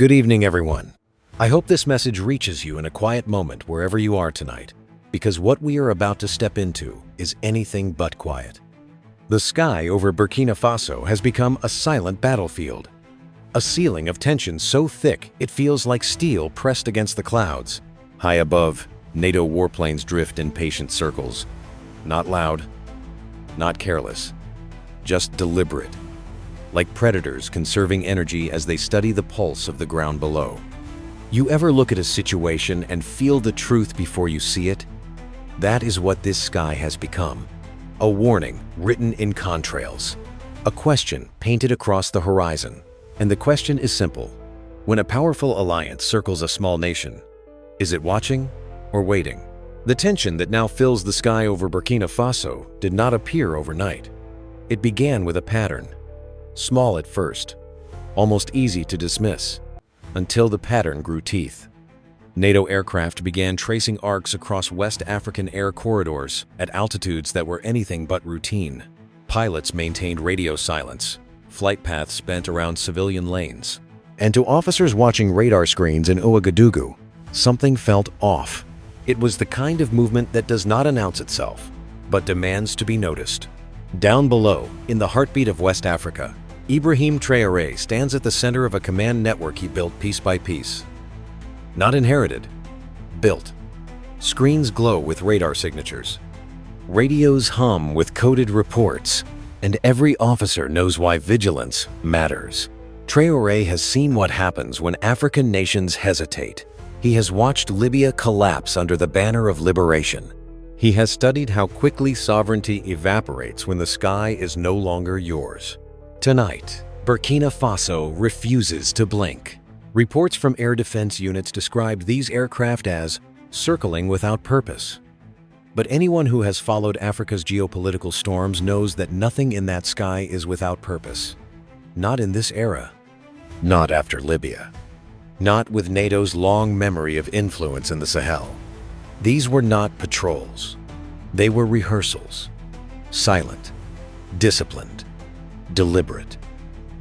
Good evening, everyone. I hope this message reaches you in a quiet moment wherever you are tonight, because what we are about to step into is anything but quiet. The sky over Burkina Faso has become a silent battlefield. A ceiling of tension so thick it feels like steel pressed against the clouds. High above, NATO warplanes drift in patient circles. Not loud, not careless, just deliberate. Like predators conserving energy as they study the pulse of the ground below. You ever look at a situation and feel the truth before you see it? That is what this sky has become. A warning written in contrails. A question painted across the horizon. And the question is simple. When a powerful alliance circles a small nation, is it watching or waiting? The tension that now fills the sky over Burkina Faso did not appear overnight. It began with a pattern. Small at first, almost easy to dismiss, until the pattern grew teeth. NATO aircraft began tracing arcs across West African air corridors at altitudes that were anything but routine. Pilots maintained radio silence, flight paths spent around civilian lanes. And to officers watching radar screens in Ouagadougou, something felt off. It was the kind of movement that does not announce itself, but demands to be noticed. Down below, in the heartbeat of West Africa, Ibrahim Traoré stands at the center of a command network he built piece by piece. Not inherited, built. Screens glow with radar signatures. Radios hum with coded reports, and every officer knows why vigilance matters. Traoré has seen what happens when African nations hesitate. He has watched Libya collapse under the banner of liberation. He has studied how quickly sovereignty evaporates when the sky is no longer yours. Tonight, Burkina Faso refuses to blink. Reports from air defense units described these aircraft as circling without purpose. But anyone who has followed Africa's geopolitical storms knows that nothing in that sky is without purpose. Not in this era. Not after Libya. Not with NATO's long memory of influence in the Sahel. These were not patrols. They were rehearsals. Silent, disciplined, deliberate.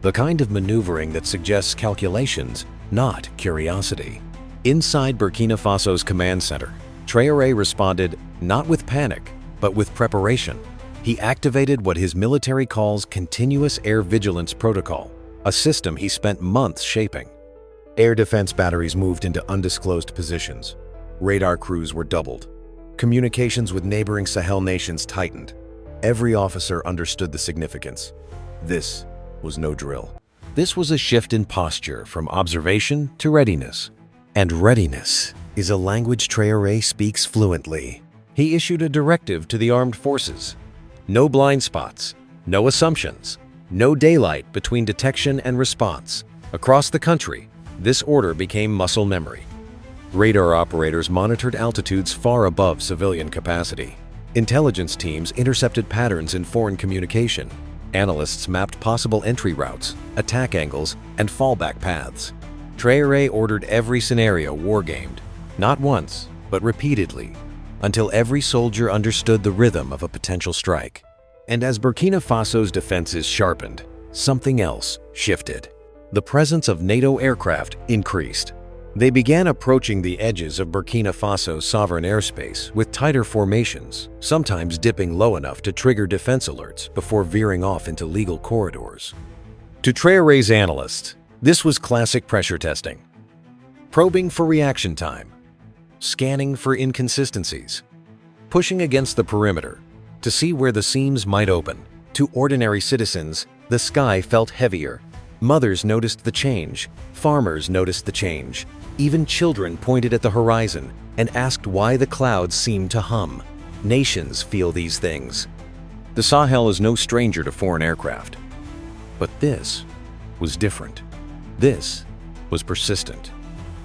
The kind of maneuvering that suggests calculations, not curiosity. Inside Burkina Faso's command center, Traoré responded not with panic, but with preparation. He activated what his military calls continuous air vigilance protocol, a system he spent months shaping. Air defense batteries moved into undisclosed positions. Radar crews were doubled. Communications with neighboring Sahel nations tightened. Every officer understood the significance. This was no drill. This was a shift in posture from observation to readiness. And readiness is a language Traoré speaks fluently. He issued a directive to the armed forces. No blind spots, no assumptions, no daylight between detection and response. Across the country, this order became muscle memory. Radar operators monitored altitudes far above civilian capacity. Intelligence teams intercepted patterns in foreign communication. Analysts mapped possible entry routes, attack angles, and fallback paths. Traoré ordered every scenario war-gamed, not once, but repeatedly, until every soldier understood the rhythm of a potential strike. And as Burkina Faso's defenses sharpened, something else shifted. The presence of NATO aircraft increased. They began approaching the edges of Burkina Faso's sovereign airspace with tighter formations, sometimes dipping low enough to trigger defense alerts before veering off into legal corridors. To Traoré's analysts, this was classic pressure testing. Probing for reaction time, scanning for inconsistencies, pushing against the perimeter to see where the seams might open. To ordinary citizens, the sky felt heavier. Mothers noticed the change, farmers noticed the change. Even children pointed at the horizon and asked why the clouds seemed to hum. Nations feel these things. The Sahel is no stranger to foreign aircraft. But this was different. This was persistent.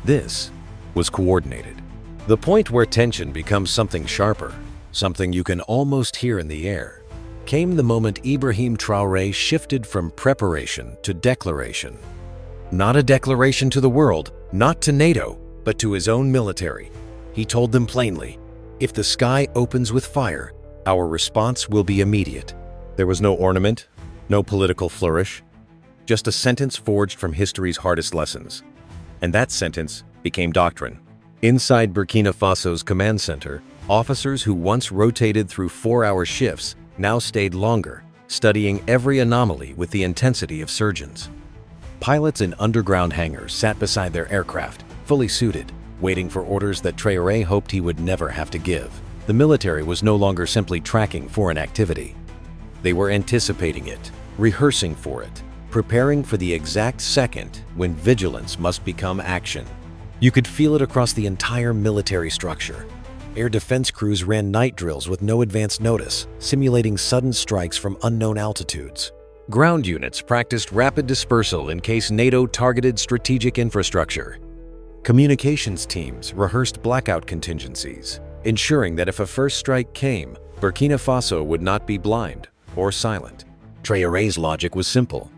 This was coordinated. The point where tension becomes something sharper, something you can almost hear in the air, came the moment Ibrahim Traoré shifted from preparation to declaration. Not a declaration to the world, not to NATO, but to his own military. He told them plainly, if the sky opens with fire, our response will be immediate. There was no ornament, no political flourish, just a sentence forged from history's hardest lessons. and that sentence became doctrine. Inside Burkina Faso's command center, officers who once rotated through 4-hour shifts now stayed longer, studying every anomaly with the intensity of surgeons. Pilots in underground hangars sat beside their aircraft, fully suited, waiting for orders that Traoré hoped he would never have to give. The military was no longer simply tracking foreign activity. They were anticipating it, rehearsing for it, preparing for the exact second when vigilance must become action. You could feel it across the entire military structure. Air defense crews ran night drills with no advance notice, simulating sudden strikes from unknown altitudes. Ground units practiced rapid dispersal in case NATO targeted strategic infrastructure. Communications teams rehearsed blackout contingencies, ensuring that if a first strike came, Burkina Faso would not be blind or silent. Traoré's logic was simple.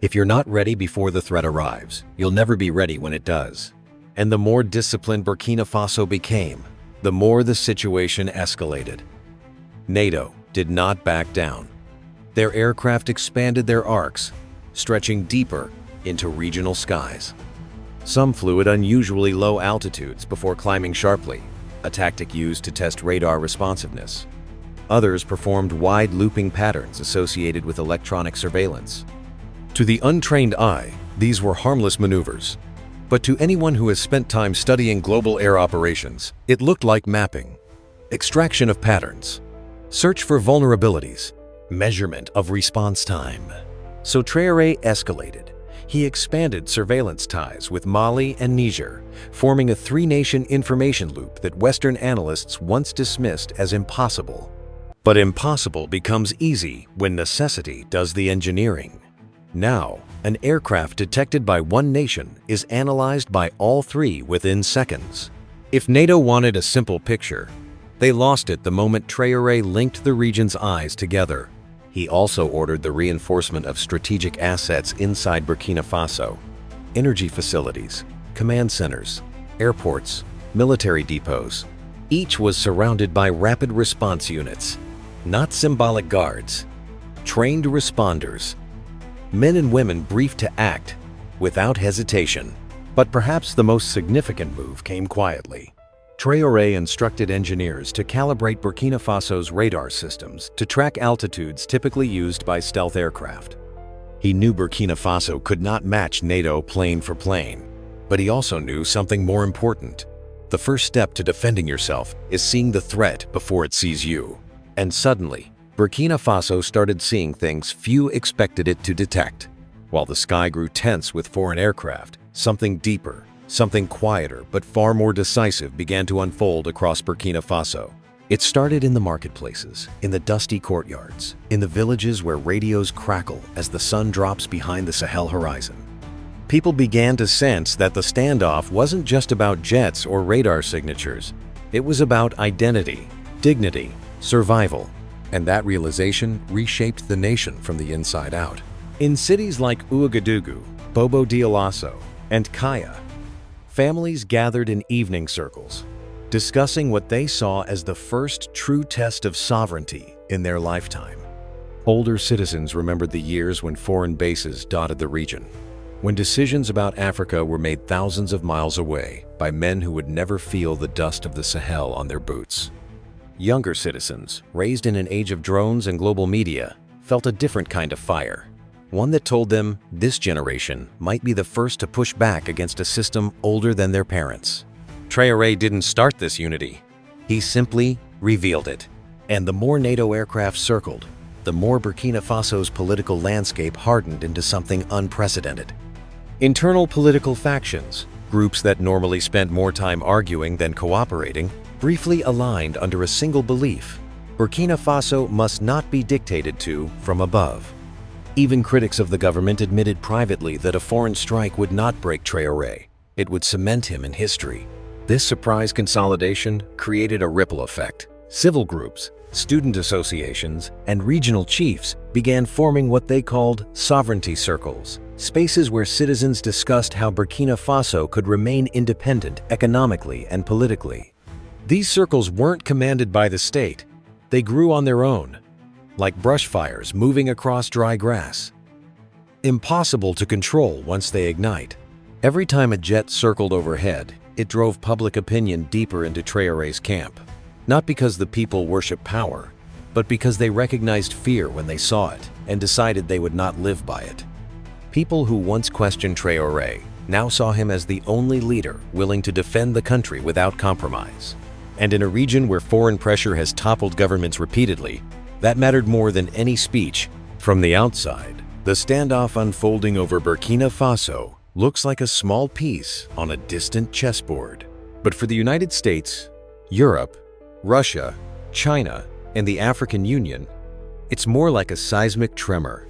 If you're not ready before the threat arrives, you'll never be ready when it does. And the more disciplined Burkina Faso became, the more the situation escalated. NATO did not back down. Their aircraft expanded their arcs, stretching deeper into regional skies. Some flew at unusually low altitudes before climbing sharply, a tactic used to test radar responsiveness. Others performed wide looping patterns associated with electronic surveillance. To the untrained eye, these were harmless maneuvers. But to anyone who has spent time studying global air operations, it looked like mapping, extraction of patterns, search for vulnerabilities, measurement of response time. So Traoré escalated. He expanded surveillance ties with Mali and Niger, forming a three-nation information loop that Western analysts once dismissed as impossible. But impossible becomes easy when necessity does the engineering. Now, an aircraft detected by one nation is analyzed by all three within seconds. If NATO wanted a simple picture, they lost it the moment Traoré linked the region's eyes together. He also ordered the reinforcement of strategic assets inside Burkina Faso: energy facilities, command centers, airports, military depots. Each was surrounded by rapid response units, not symbolic guards, trained responders. Men and women briefed to act without hesitation. But perhaps the most significant move came quietly. Traoré instructed engineers to calibrate Burkina Faso's radar systems to track altitudes typically used by stealth aircraft. He knew Burkina Faso could not match NATO plane for plane, but he also knew something more important. The first step to defending yourself is seeing the threat before it sees you. And suddenly, Burkina Faso started seeing things few expected it to detect. While the sky grew tense with foreign aircraft, something deeper, something quieter but far more decisive began to unfold across Burkina Faso. It started in the marketplaces, in the dusty courtyards, in the villages where radios crackle as the sun drops behind the Sahel horizon. People began to sense that the standoff wasn't just about jets or radar signatures. It was about identity, dignity, survival. And that realization reshaped the nation from the inside out. In cities like Ouagadougou, Bobo Dioulasso, and Kaya, families gathered in evening circles, discussing what they saw as the first true test of sovereignty in their lifetime. Older citizens remembered the years when foreign bases dotted the region, when decisions about Africa were made thousands of miles away by men who would never feel the dust of the Sahel on their boots. Younger citizens, raised in an age of drones and global media, felt a different kind of fire, one that told them this generation might be the first to push back against a system older than their parents. Traoré didn't start this unity. He simply revealed it. And the more NATO aircraft circled, the more Burkina Faso's political landscape hardened into something unprecedented. Internal political factions, groups that normally spent more time arguing than cooperating, briefly aligned under a single belief: Burkina Faso must not be dictated to from above. Even critics of the government admitted privately that a foreign strike would not break Traoré. It would cement him in history. This surprise consolidation created a ripple effect. Civil groups, student associations, and regional chiefs began forming what they called sovereignty circles, spaces where citizens discussed how Burkina Faso could remain independent economically and politically. These circles weren't commanded by the state. They grew on their own, like brush fires moving across dry grass. Impossible to control once they ignite. Every time a jet circled overhead, it drove public opinion deeper into Traoré's camp. Not because the people worship power, but because they recognized fear when they saw it and decided they would not live by it. People who once questioned Traoré now saw him as the only leader willing to defend the country without compromise. And in a region where foreign pressure has toppled governments repeatedly, that mattered more than any speech. From the outside, the standoff unfolding over Burkina Faso looks like a small piece on a distant chessboard. But for the United States, Europe, Russia, China, and the African Union, it's more like a seismic tremor.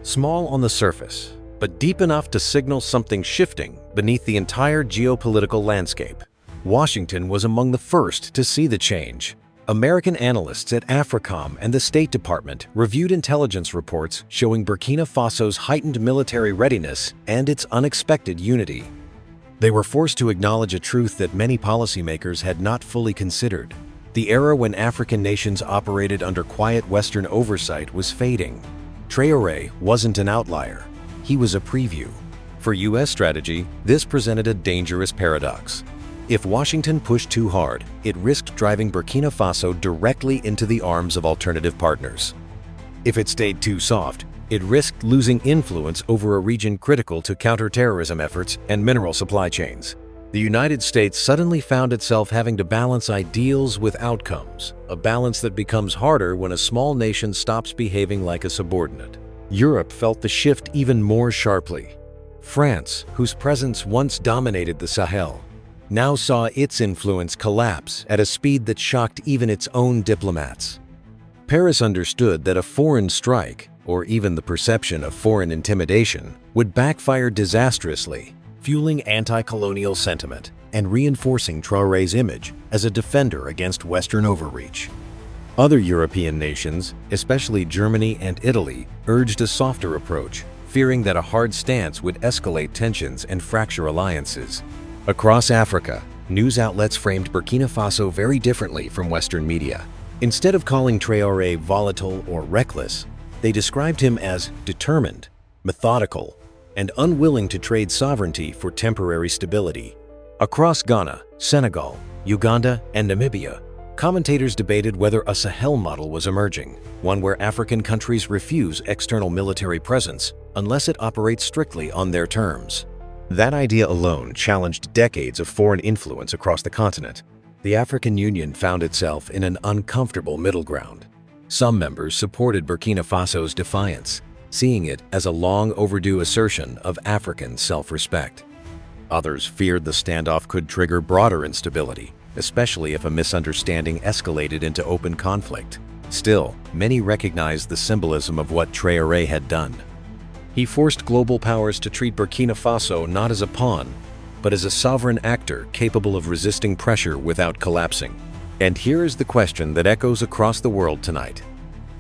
Small on the surface, but deep enough to signal something shifting beneath the entire geopolitical landscape. Washington was among the first to see the change. American analysts at AFRICOM and the State Department reviewed intelligence reports showing Burkina Faso's heightened military readiness and its unexpected unity. They were forced to acknowledge a truth that many policymakers had not fully considered. The era when African nations operated under quiet Western oversight was fading. Traoré wasn't an outlier. He was a preview. For U.S. strategy, this presented a dangerous paradox. If Washington pushed too hard, it risked driving Burkina Faso directly into the arms of alternative partners. If it stayed too soft, it risked losing influence over a region critical to counterterrorism efforts and mineral supply chains. The United States suddenly found itself having to balance ideals with outcomes, a balance that becomes harder when a small nation stops behaving like a subordinate. Europe felt the shift even more sharply. France, whose presence once dominated the Sahel, now saw its influence collapse at a speed that shocked even its own diplomats. Paris understood that a foreign strike, or even the perception of foreign intimidation, would backfire disastrously, fueling anti-colonial sentiment and reinforcing Traoré's image as a defender against Western overreach. Other European nations, especially Germany and Italy, urged a softer approach, fearing that a hard stance would escalate tensions and fracture alliances. Across Africa, news outlets framed Burkina Faso very differently from Western media. Instead of calling Traoré volatile or reckless, they described him as determined, methodical, and unwilling to trade sovereignty for temporary stability. Across Ghana, Senegal, Uganda, and Namibia, commentators debated whether a Sahel model was emerging, one where African countries refuse external military presence unless it operates strictly on their terms. That idea alone challenged decades of foreign influence across the continent. The African Union found itself in an uncomfortable middle ground. Some members supported Burkina Faso's defiance, seeing it as a long overdue assertion of African self-respect. Others feared the standoff could trigger broader instability, especially if a misunderstanding escalated into open conflict. Still, many recognized the symbolism of what Traoré had done. He forced global powers to treat Burkina Faso not as a pawn, but as a sovereign actor capable of resisting pressure without collapsing. And here is the question that echoes across the world tonight.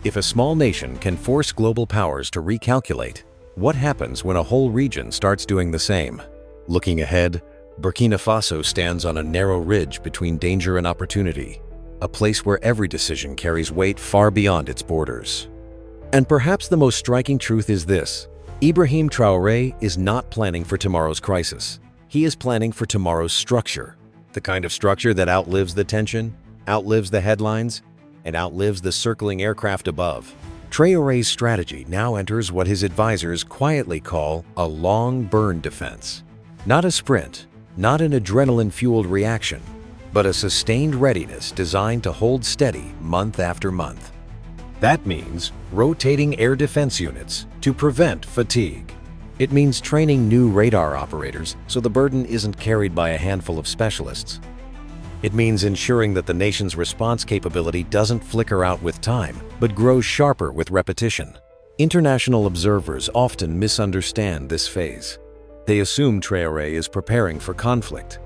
If a small nation can force global powers to recalculate, what happens when a whole region starts doing the same? Looking ahead, Burkina Faso stands on a narrow ridge between danger and opportunity, a place where every decision carries weight far beyond its borders. And perhaps the most striking truth is this: Ibrahim Traoré is not planning for tomorrow's crisis. He is planning for tomorrow's structure, the kind of structure that outlives the tension, outlives the headlines, and outlives the circling aircraft above. Traoré's strategy now enters what his advisors quietly call a long burn defense. Not a sprint, not an adrenaline-fueled reaction, but a sustained readiness designed to hold steady month after month. That means rotating air defense units to prevent fatigue. It means training new radar operators so the burden isn't carried by a handful of specialists. It means ensuring that the nation's response capability doesn't flicker out with time, but grows sharper with repetition. International observers often misunderstand this phase. They assume Traoré is preparing for conflict,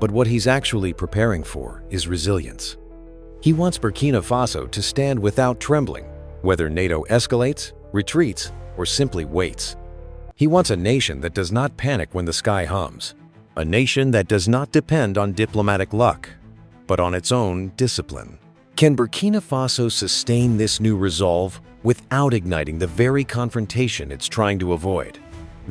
but what he's actually preparing for is resilience. He wants Burkina Faso to stand without trembling, whether NATO escalates, retreats, or simply waits. He wants a nation that does not panic when the sky hums, a nation that does not depend on diplomatic luck, but on its own discipline. Can Burkina Faso sustain this new resolve without igniting the very confrontation it's trying to avoid?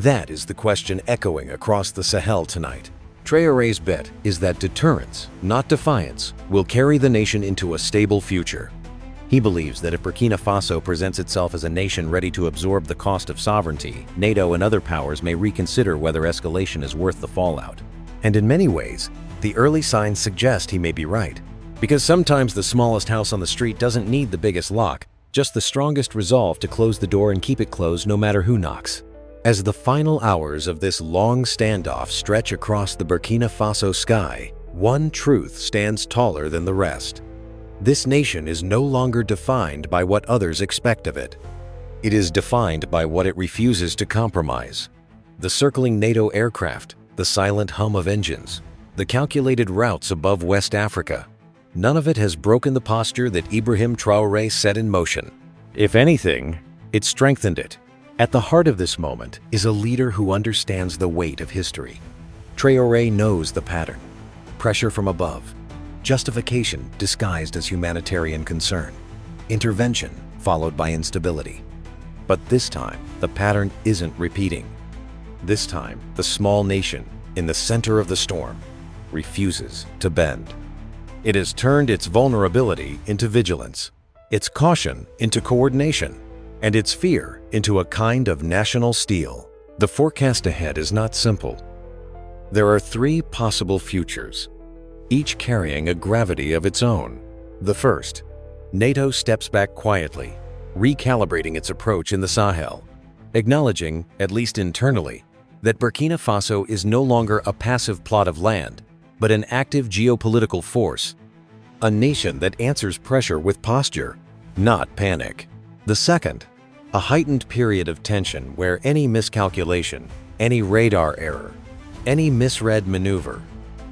That is the question echoing across the Sahel tonight. Traoré's bet is that deterrence, not defiance, will carry the nation into a stable future. He believes that if Burkina Faso presents itself as a nation ready to absorb the cost of sovereignty, NATO and other powers may reconsider whether escalation is worth the fallout. And in many ways, the early signs suggest he may be right. Because sometimes the smallest house on the street doesn't need the biggest lock, just the strongest resolve to close the door and keep it closed no matter who knocks. As the final hours of this long standoff stretch across the Burkina Faso sky, one truth stands taller than the rest. This nation is no longer defined by what others expect of it. It is defined by what it refuses to compromise. The circling NATO aircraft, the silent hum of engines, the calculated routes above West Africa. None of it has broken the posture that Ibrahim Traoré set in motion. If anything, it strengthened it. At the heart of this moment is a leader who understands the weight of history. Traoré knows the pattern. Pressure from above. Justification disguised as humanitarian concern. Intervention followed by instability. But this time, the pattern isn't repeating. This time, the small nation, in the center of the storm, refuses to bend. It has turned its vulnerability into vigilance, its caution into coordination, and its fear into a kind of national steel. The forecast ahead is not simple. There are three possible futures, each carrying a gravity of its own. The first, NATO steps back quietly, recalibrating its approach in the Sahel, acknowledging, at least internally, that Burkina Faso is no longer a passive plot of land, but an active geopolitical force, a nation that answers pressure with posture, not panic. The second, a heightened period of tension where any miscalculation, any radar error, any misread maneuver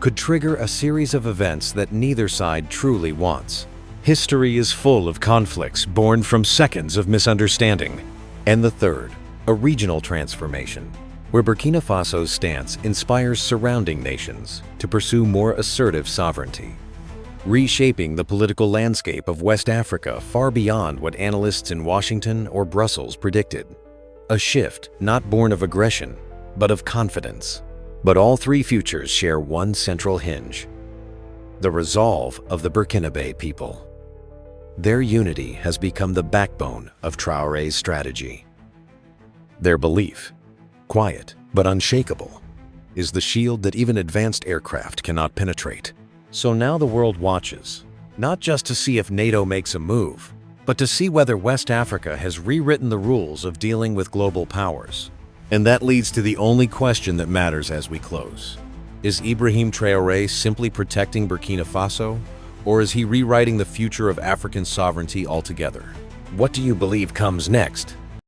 could trigger a series of events that neither side truly wants. History is full of conflicts born from seconds of misunderstanding. And the third, a regional transformation, where Burkina Faso's stance inspires surrounding nations to pursue more assertive sovereignty, reshaping the political landscape of West Africa far beyond what analysts in Washington or Brussels predicted. A shift not born of aggression, but of confidence. But all three futures share one central hinge: the resolve of the Burkinabé people. Their unity has become the backbone of Traoré's strategy. Their belief, quiet but unshakable, is the shield that even advanced aircraft cannot penetrate. So now the world watches, not just to see if NATO makes a move, but to see whether West Africa has rewritten the rules of dealing with global powers. And that leads to the only question that matters as we close. Is Ibrahim Traoré simply protecting Burkina Faso, or is he rewriting the future of African sovereignty altogether? What do you believe comes next?